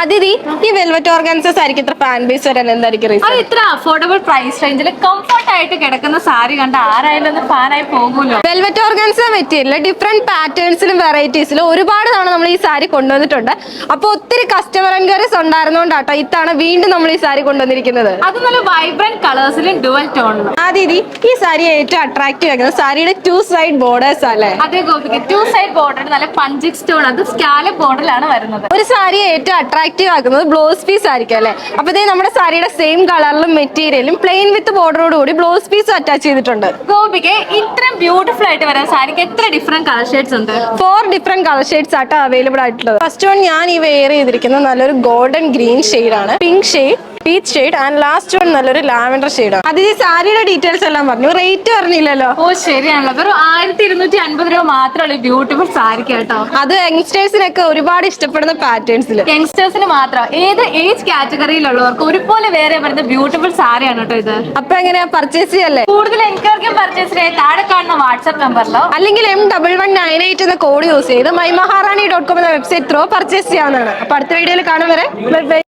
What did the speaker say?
അതിഥി ഈ വെൽവെറ്റ് ഓർഗൻസസ് ആയിരിക്കും ഇത്ര ഫാൻ ബേസ് വരാൻ എന്തായിരിക്കും റീസൺ? അത് ഇത്ര അഫോർഡബിൾ പ്രൈസ് റേഞ്ചിൽ കംഫർട്ട് ആയിട്ട് കിടക്കുന്ന സാരി കണ്ട ആരായാലും ഒന്ന് ഫാനായി പോകുമല്ലോ. വെൽവെറ്റ് ഓർഗൻസ മെറ്റീരിയൽ ഡിഫറെന്റ് പാറ്റേൺസിലും വെറൈറ്റീസിലും ഒരുപാട് തവണ നമ്മൾ ഈ സാരി കൊണ്ടുവന്നിട്ടുണ്ട്. അപ്പോൾ ഒത്തിരി കസ്റ്റമർ എൻക്വയറീസ് ഉണ്ടായിരുന്നോണ്ടാട്ടോ ഇത്തവണ വീണ്ടും നമ്മൾ ഈ സാരി കൊണ്ടുവന്നിരിക്കുന്നത്. അത് നല്ല വൈബ്രന്റ് കളേഴ്സിലും ഡുവൽ ടോണിലും. അതിഥി ഈ സാരി ഏറ്റവും അട്രാക്റ്റീവ് ആക്കുന്നത് സാരിയുടെ 2 സൈഡ് ബോർഡേഴ്സ് അല്ലേ? അതേ ഗോപിക്ക് 2 സൈഡ് ബോർഡർ നല്ല പഞ്ചിക് സ്റ്റോൺ, അത് സ്കാലപ്പ് ബോർഡറിലാണ് വരുന്നത്. ഒരു സാരിയെ ഏറ്റവും അട്രാക്റ്റീവ് ആക്കുന്നത് ബ്ലൗസ് പീസ് ആയിരിക്കും അല്ലെ? അപ്പൊ ഇതേ നമ്മുടെ സാരിയുടെ സെയിം കളറിലും മെറ്റീരിയലും പ്ലെയിൻ വിത്ത് ബോർഡറോട് കൂടി ബ്ലൗസ് പീസ് അറ്റാച്ച് ചെയ്തിട്ടുണ്ട്. ഗോപിക്ക് ഇത്രയും ബ്യൂട്ടിഫുൾ ആയിട്ട് വരുന്ന സാരിക്ക് എത്ര ഡിഫറെന്റ് കളർ ഷെയ്ഡ്സ് ഉണ്ട്? 4 ഡിഫറെന്റ് കളർ ഷെയ്ഡ്സ് ആട്ടോ അവൈലബിൾ ആയിട്ടുള്ളത്. ഫസ്റ്റ് വൺ ഞാൻ ഈ വെയർ ചെയ്തിരിക്കുന്നത് നല്ലൊരു ഗോൾഡൻ ഗ്രീൻ ഷെയ്ഡാണ്, pink shade, peach shade and last one നല്ലൊരു ലാവൻഡർ ഷെയ്ഡാണ്. അതിൽ ഈ സാരിയുടെ ഡീറ്റെയിൽസ് എല്ലാം പറഞ്ഞു, റേറ്റ് പറഞ്ഞില്ലല്ലോ. ഓ ശരിയാണല്ലോ, വെറും 1250 രൂപ മാത്രമല്ല ബ്യൂട്ടിഫുൾ സാരിക്ക് കേട്ടോ. അത് യങ്സ്റ്റേഴ്സിനൊക്കെ ഒരുപാട് ഇഷ്ടപ്പെടുന്ന പാറ്റേൺസിൽ. യങ്സ്റ്റേഴ്സിന് മാത്രം, ഏത് ഏജ് കാറ്റഗറിയിലുള്ളവർക്ക് ഒരുപോലെ വേറെ വരുന്ന ബ്യൂട്ടിഫുൾ സാരിയാണ് കേട്ടോ ഇത്. അപ്പൊ എങ്ങനെയാ പർച്ചേസ് ചെയ്യല്ലേ? കൂടുതൽ എൻക്വയറിക്കും പർച്ചേസിനെ താഴെ കാണുന്ന വാട്സ്ആപ്പ് നമ്പറിലോ അല്ലെങ്കിൽ M1198 എന്ന കോഡ് യൂസ് ചെയ്ത് mymaharani.com എന്ന വെബ്സൈറ്റ് ത്രൂ പർച്ചേസ് ചെയ്യാവുന്നതാണ്. അപ്പൊ അടുത്ത വീഡിയോയിൽ കാണും വരെ ബൈ ബൈ.